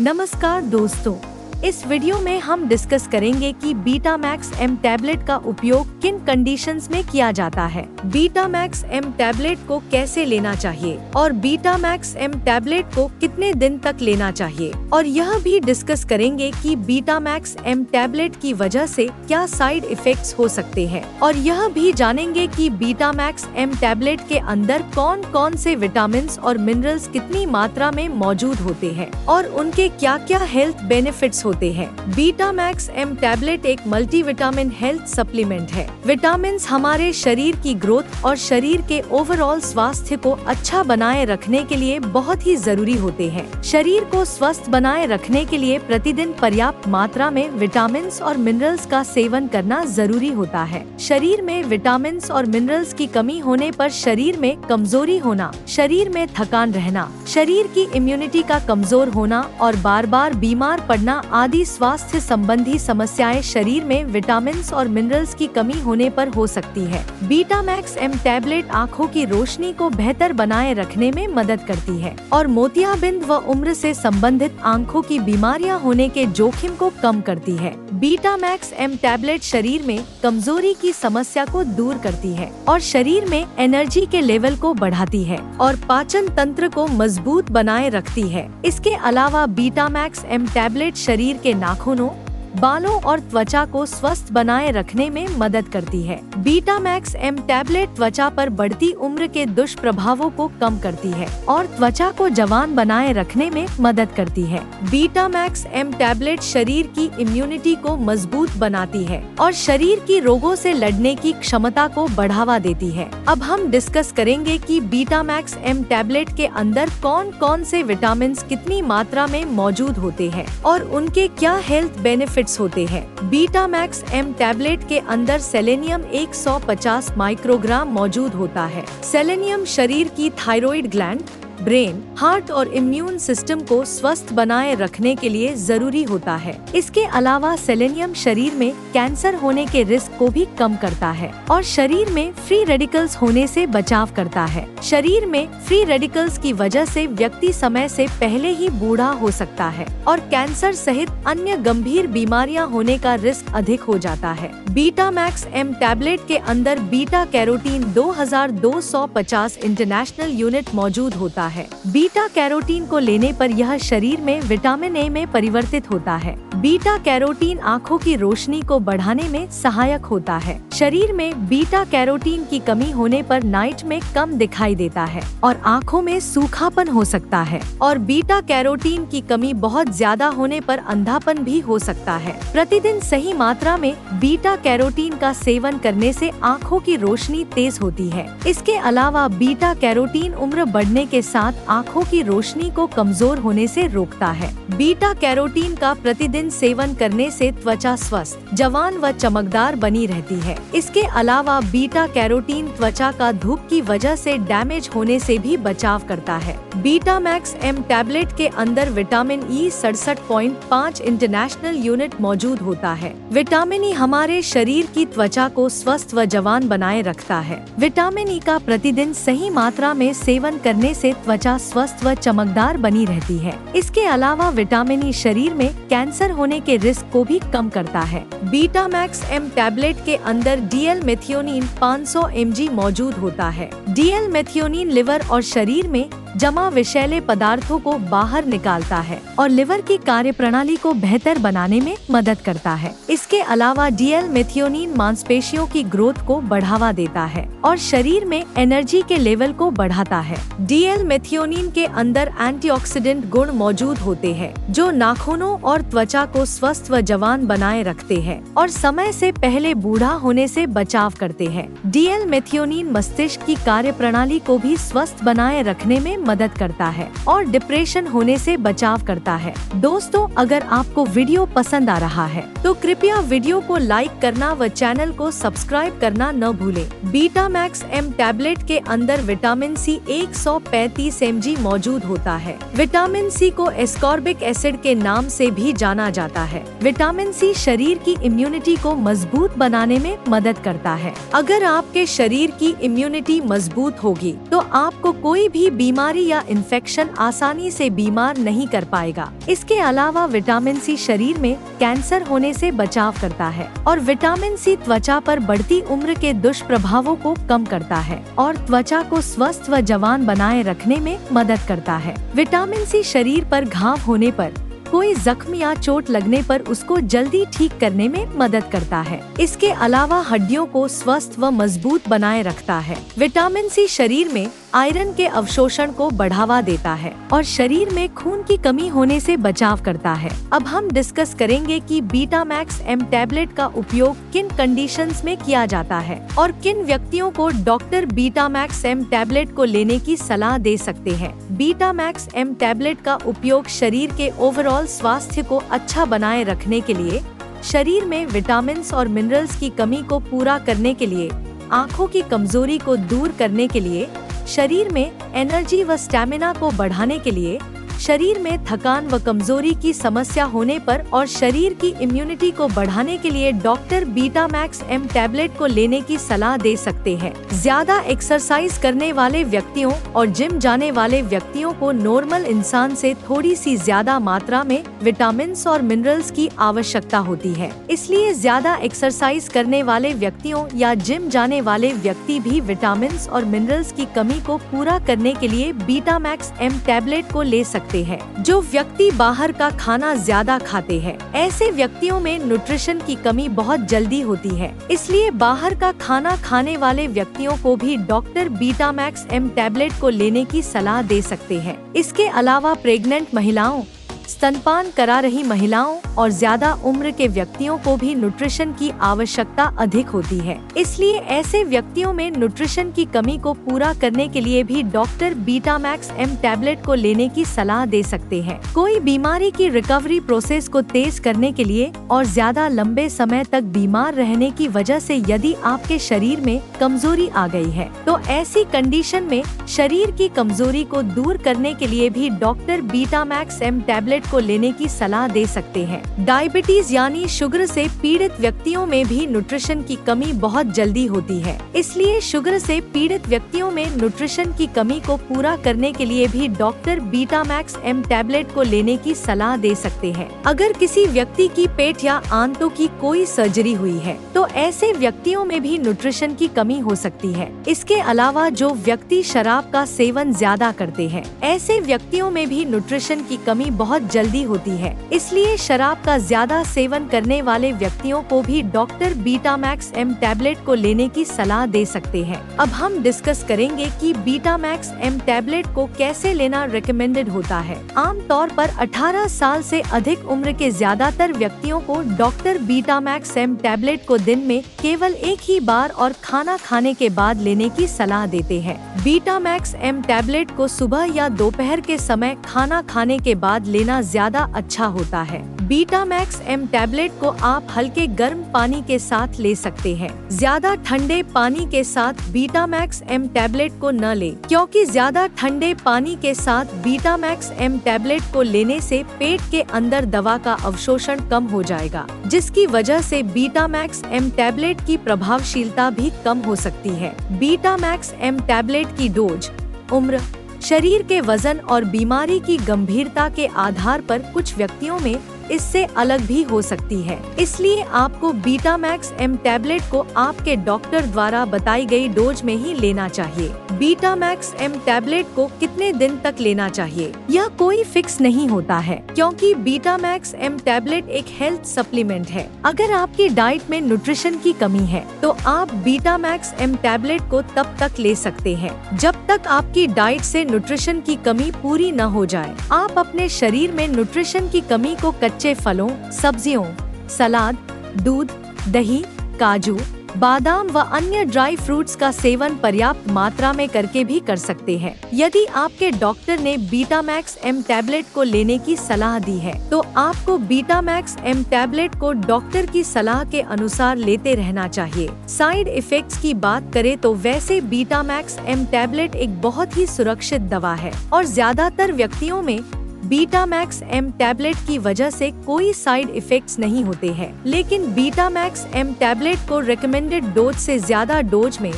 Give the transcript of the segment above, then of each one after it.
नमस्कार दोस्तों, इस वीडियो में हम डिस्कस करेंगे कि बीटा मैक्स एम टैबलेट का उपयोग किन कंडीशंस में किया जाता है, बीटा मैक्स एम टैबलेट को कैसे लेना चाहिए और बीटा मैक्स एम टैबलेट को कितने दिन तक लेना चाहिए, और यह भी डिस्कस करेंगे कि बीटा मैक्स एम टैबलेट की वजह से क्या साइड इफेक्ट्स हो सकते हैं, और यह भी जानेंगे कि बीटा मैक्स एम टैबलेट के अंदर कौन कौन से विटामिन और मिनरल्स कितनी मात्रा में मौजूद होते हैं और उनके क्या क्या हेल्थ बेनिफिट्स होते हैं। बीटा मैक्स एम टैबलेट एक मल्टीविटामिन हेल्थ सप्लीमेंट है। विटामिन हमारे शरीर की ग्रोथ और शरीर के ओवरऑल स्वास्थ्य को अच्छा बनाए रखने के लिए बहुत ही जरूरी होते हैं। शरीर को स्वस्थ बनाए रखने के लिए प्रतिदिन पर्याप्त मात्रा में विटामिन और मिनरल्स का सेवन करना जरूरी होता है। शरीर में विटामिन और मिनरल्स की कमी होने पर शरीर में कमजोरी होना, शरीर में थकान रहना, शरीर की इम्यूनिटी का कमजोर होना और बार बार बीमार पड़ना आदि स्वास्थ्य संबंधी समस्याएं शरीर में विटामिन और मिनरल्स की कमी होने पर हो सकती है। बीटा मैक्स एम टैबलेट आँखों की रोशनी को बेहतर बनाए रखने में मदद करती है और मोतियाबिंद व उम्र से संबंधित आँखों की बीमारियां होने के जोखिम को कम करती है। बीटा मैक्स एम टैबलेट शरीर में कमजोरी की समस्या को दूर करती है और शरीर में एनर्जी के लेवल को बढ़ाती है और पाचन तंत्र को मजबूत बनाए रखती है। इसके अलावा बीटा मैक्स एम टैबलेट शरीर के नाखूनों, बालों और त्वचा को स्वस्थ बनाए रखने में मदद करती है। बीटा मैक्स एम टैबलेट त्वचा पर बढ़ती उम्र के दुष्प्रभावों को कम करती है और त्वचा को जवान बनाए रखने में मदद करती है। बीटा मैक्स एम टैबलेट शरीर की इम्यूनिटी को मजबूत बनाती है और शरीर की रोगों से लड़ने की क्षमता को बढ़ावा देती है। अब हम डिस्कस करेंगे कि बीटा मैक्स एम टैबलेट के अंदर कौन कौन से विटामिन कितनी मात्रा में मौजूद होते हैं और उनके क्या हेल्थ बेनिफिट होते हैं। बीटा मैक्स एम टैबलेट के अंदर सेलेनियम 150 माइक्रोग्राम मौजूद होता है। सेलेनियम शरीर की थायराइड ग्लैंड, ब्रेन, हार्ट और इम्यून सिस्टम को स्वस्थ बनाए रखने के लिए जरूरी होता है। इसके अलावा सेलेनियम शरीर में कैंसर होने के रिस्क को भी कम करता है और शरीर में फ्री रेडिकल्स होने से बचाव करता है। शरीर में फ्री रेडिकल्स की वजह से व्यक्ति समय से पहले ही बूढ़ा हो सकता है और कैंसर सहित अन्य गंभीर बीमारियां होने का रिस्क अधिक हो जाता है। बीटा मैक्स एम टैबलेट के अंदर बीटा कैरोटीन 2250 इंटरनेशनल यूनिट मौजूद होता है। बीटा कैरोटीन को लेने पर यह शरीर में विटामिन ए में परिवर्तित होता है। बीटा कैरोटीन आँखों की रोशनी को बढ़ाने में सहायक होता है। शरीर में बीटा कैरोटीन की कमी होने पर नाइट में कम दिखाई देता है और आँखों में सूखापन हो सकता है और बीटा कैरोटीन की कमी बहुत ज्यादा होने पर अंधापन भी हो सकता है। प्रतिदिन सही मात्रा में बीटा कैरोटीन का सेवन करने से आँखों की रोशनी तेज होती है। इसके अलावा बीटा कैरोटीन उम्र बढ़ने के साथ आँखों की रोशनी को कमजोर होने से रोकता है। बीटा कैरोटीन का प्रतिदिन सेवन करने से त्वचा स्वस्थ, जवान व चमकदार बनी रहती है। इसके अलावा बीटा कैरोटीन त्वचा का धूप की वजह से डैमेज होने से भी बचाव करता है। बीटा मैक्स एम टैबलेट के अंदर विटामिन ई 67.5 इंटरनेशनल यूनिट मौजूद होता है। विटामिन ई हमारे शरीर की त्वचा को स्वस्थ व जवान बनाए रखता है। विटामिन ई का प्रतिदिन सही मात्रा में सेवन करने से त्वचा स्वस्थ व चमकदार बनी रहती है। इसके अलावा विटामिन ई शरीर में कैंसर होने के रिस्क को भी कम करता है। बीटा मैक्स एम टैबलेट के अंदर डीएल मेथियोनिन 500 mg मौजूद होता है। डीएल मेथियोनिन लिवर और शरीर में जमा विषैले पदार्थों को बाहर निकालता है और लिवर की कार्यप्रणाली को बेहतर बनाने में मदद करता है। इसके अलावा डीएल मेथियोनिन मांसपेशियों की ग्रोथ को बढ़ावा देता है और शरीर में एनर्जी के लेवल को बढ़ाता है। डीएल मेथियोनिन के अंदर एंटीऑक्सीडेंट गुण मौजूद होते हैं जो नाखूनों और त्वचा को स्वस्थ व जवान बनाए रखते हैं और समय से पहले बूढ़ा होने से बचाव करते हैं। डीएल मेथियोनिन मस्तिष्क की कार्यप्रणाली को भी स्वस्थ बनाए रखने में मदद करता है और डिप्रेशन होने से बचाव करता है। दोस्तों, अगर आपको वीडियो पसंद आ रहा है तो कृपया वीडियो को लाइक करना व चैनल को सब्सक्राइब करना न भूलें। बीटा मैक्स एम टैबलेट के अंदर विटामिन सी 135 mg मौजूद होता है। विटामिन सी को एस्कॉर्बिक एसिड के नाम से भी जाना जाता है। विटामिन सी शरीर की इम्यूनिटी को मजबूत बनाने में मदद करता है। अगर आपके शरीर की इम्यूनिटी मजबूत मजबूत होगी तो आपको कोई भी बीमारी या इन्फेक्शन आसानी से बीमार नहीं कर पाएगा। इसके अलावा विटामिन सी शरीर में कैंसर होने से बचाव करता है और विटामिन सी त्वचा पर बढ़ती उम्र के दुष्प्रभावों को कम करता है और त्वचा को स्वस्थ व जवान बनाए रखने में मदद करता है। विटामिन सी शरीर पर घाव होने पर, कोई जख्म या चोट लगने पर उसको जल्दी ठीक करने में मदद करता है। इसके अलावा हड्डियों को स्वस्थ व मजबूत बनाए रखता है। विटामिन सी शरीर में आयरन के अवशोषण को बढ़ावा देता है और शरीर में खून की कमी होने से बचाव करता है। अब हम डिस्कस करेंगे कि बीटा मैक्स एम टैबलेट का उपयोग किन कंडीशंस में किया जाता है और किन व्यक्तियों को doctor Beta Max M tablet को लेने की सलाह दे सकते हैं। बीटा मैक्स एम टैबलेट का उपयोग शरीर के ओवरऑल स्वास्थ्य को अच्छा बनाए रखने के लिए, शरीर में विटामिन्स और मिनरल्स की कमी को पूरा करने के लिए, आँखों की कमजोरी को दूर करने के लिए, शरीर में एनर्जी व स्टैमिना को बढ़ाने के लिए, शरीर में थकान व कमजोरी की समस्या होने पर और शरीर की इम्यूनिटी को बढ़ाने के लिए doctor Beta Max M tablet को लेने की सलाह दे सकते हैं। ज्यादा एक्सरसाइज करने वाले व्यक्तियों और जिम जाने वाले व्यक्तियों को नॉर्मल इंसान से थोड़ी सी ज्यादा मात्रा में विटामिन्स और मिनरल्स की आवश्यकता होती है। इसलिए ज्यादा एक्सरसाइज करने वाले व्यक्तियों या जिम जाने वाले व्यक्ति भी विटामिन्स और मिनरल्स की कमी को पूरा करने के लिए बीटा मैक्स एम टैबलेट को ले सकते हैं। जो व्यक्ति बाहर का खाना ज्यादा खाते हैं, ऐसे व्यक्तियों में न्यूट्रिशन की कमी बहुत जल्दी होती है। इसलिए बाहर का खाना खाने वाले व्यक्तियों को भी doctor Beta Max M tablet को लेने की सलाह दे सकते हैं। इसके अलावा प्रेग्नेंट महिलाओं, स्तनपान करा रही महिलाओं और ज्यादा उम्र के व्यक्तियों को भी न्यूट्रिशन की आवश्यकता अधिक होती है। इसलिए ऐसे व्यक्तियों में न्यूट्रिशन की कमी को पूरा करने के लिए भी doctor Beta Max M tablet को लेने की सलाह दे सकते हैं। कोई बीमारी की रिकवरी प्रोसेस को तेज करने के लिए और ज्यादा लंबे समय तक बीमार रहने की वजह से यदि आपके शरीर में कमजोरी आ गई है तो ऐसी कंडीशन में शरीर की कमजोरी को दूर करने के लिए भी doctor Beta Max M tablet को लेने की सलाह दे सकते हैं। डायबिटीज यानी शुगर से पीड़ित व्यक्तियों में भी न्यूट्रिशन की कमी बहुत जल्दी होती है। इसलिए शुगर से पीड़ित व्यक्तियों में न्यूट्रिशन की कमी को पूरा करने के लिए भी doctor Beta Max M tablet को लेने की सलाह दे सकते हैं। अगर किसी व्यक्ति की पेट या आंतों की कोई सर्जरी हुई है तो ऐसे व्यक्तियों में भी न्यूट्रिशन की कमी हो सकती है। इसके अलावा जो व्यक्ति शराब का सेवन ज्यादा करते हैं, ऐसे व्यक्तियों में भी न्यूट्रिशन की कमी बहुत जल्दी होती है। इसलिए शराब का ज्यादा सेवन करने वाले व्यक्तियों को भी doctor Beta Max M tablet को लेने की सलाह दे सकते हैं। अब हम डिस्कस करेंगे कि बीटा मैक्स एम टैबलेट को कैसे लेना रिकमेंडेड होता है। आमतौर पर 18 साल से अधिक उम्र के ज्यादातर व्यक्तियों को doctor Beta Max M tablet को दिन में केवल एक ही बार और खाना खाने के बाद लेने की सलाह देते हैं। बीटा मैक्स एम टैबलेट को सुबह या दोपहर के समय खाना खाने के बाद लेना ज्यादा अच्छा होता है। बीटा मैक्स एम टैबलेट को आप हल्के गर्म पानी के साथ ले सकते हैं। ज्यादा ठंडे पानी के साथ बीटा मैक्स एम टैबलेट को न लें, क्योंकि ज्यादा ठंडे पानी के साथ बीटा मैक्स एम टैबलेट को लेने से पेट के अंदर दवा का अवशोषण कम हो जाएगा, जिसकी वजह से बीटा मैक्स एम टैबलेट की प्रभावशीलता भी कम हो सकती है। बीटा मैक्स एम टैबलेट की डोज, उम्र, शरीर के वजन और बीमारी की गंभीरता के आधार पर कुछ व्यक्तियों में इससे अलग भी हो सकती है। इसलिए आपको बीटा मैक्स एम टैबलेट को आपके डॉक्टर द्वारा बताई गई डोज में ही लेना चाहिए। बीटा मैक्स एम टैबलेट को कितने दिन तक लेना चाहिए, यह कोई फिक्स नहीं होता है, क्योंकि बीटा मैक्स एम टैबलेट एक हेल्थ सप्लीमेंट है। अगर आपकी डाइट में न्यूट्रिशन की कमी है तो आप बीटा मैक्स एम टैबलेट को तब तक ले सकते हैं जब तक आपकी डाइट से न्यूट्रिशन की कमी पूरी न हो जाए। आप अपने शरीर में न्यूट्रिशन की कमी को कच्चे फलों, सब्जियों, सलाद, दूध, दही, काजू, बादाम व अन्य ड्राई फ्रूट्स का सेवन पर्याप्त मात्रा में करके भी कर सकते हैं। यदि आपके डॉक्टर ने बीटा मैक्स एम टैबलेट को लेने की सलाह दी है तो आपको बीटा मैक्स एम टैबलेट को डॉक्टर की सलाह के अनुसार लेते रहना चाहिए। साइड इफेक्ट्स की बात करें तो वैसे बीटा मैक्स एम टैबलेट एक बहुत ही सुरक्षित दवा है और ज्यादातर व्यक्तियों में बीटा मैक्स एम टैबलेट की वजह से कोई साइड इफेक्ट्स नहीं होते हैं। लेकिन बीटा मैक्स एम टैबलेट को रिकमेंडेड डोज से ज्यादा डोज में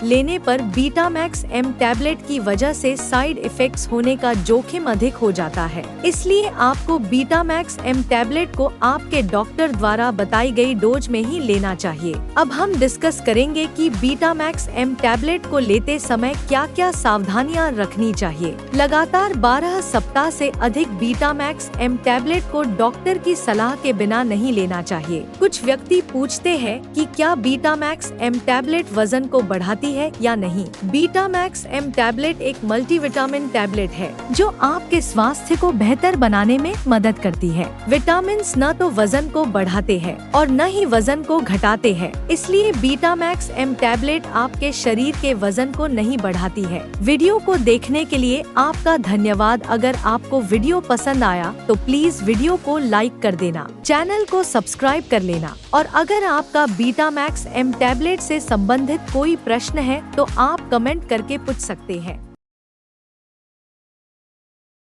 लेने पर बीटा मैक्स एम टैबलेट की वजह से साइड इफेक्ट्स होने का जोखिम अधिक हो जाता है। इसलिए आपको बीटा मैक्स एम टैबलेट को आपके डॉक्टर द्वारा बताई गई डोज में ही लेना चाहिए। अब हम डिस्कस करेंगे कि बीटा मैक्स एम टैबलेट को लेते समय क्या क्या सावधानियां रखनी चाहिए। लगातार 12 सप्ताह से अधिक बीटा मैक्स एम टैबलेट को डॉक्टर की सलाह के बिना नहीं लेना चाहिए। कुछ व्यक्ति पूछते हैं कि क्या बीटा मैक्स एम टैबलेट वजन को बढ़ाती है या नहीं। बीटा मैक्स एम टैबलेट एक मल्टीविटामिन टैबलेट है जो आपके स्वास्थ्य को बेहतर बनाने में मदद करती है। विटामिन न तो वजन को बढ़ाते हैं और न ही वजन को घटाते हैं, इसलिए बीटा मैक्स एम टैबलेट आपके शरीर के वजन को नहीं बढ़ाती है। वीडियो को देखने के लिए आपका धन्यवाद। अगर आपको वीडियो पसंद आया तो प्लीज वीडियो को लाइक कर देना, चैनल को सब्सक्राइब कर लेना और अगर आपका बीटा मैक्स एम टैबलेट से संबंधित कोई प्रश्न है तो आप कमेंट करके पूछ सकते हैं।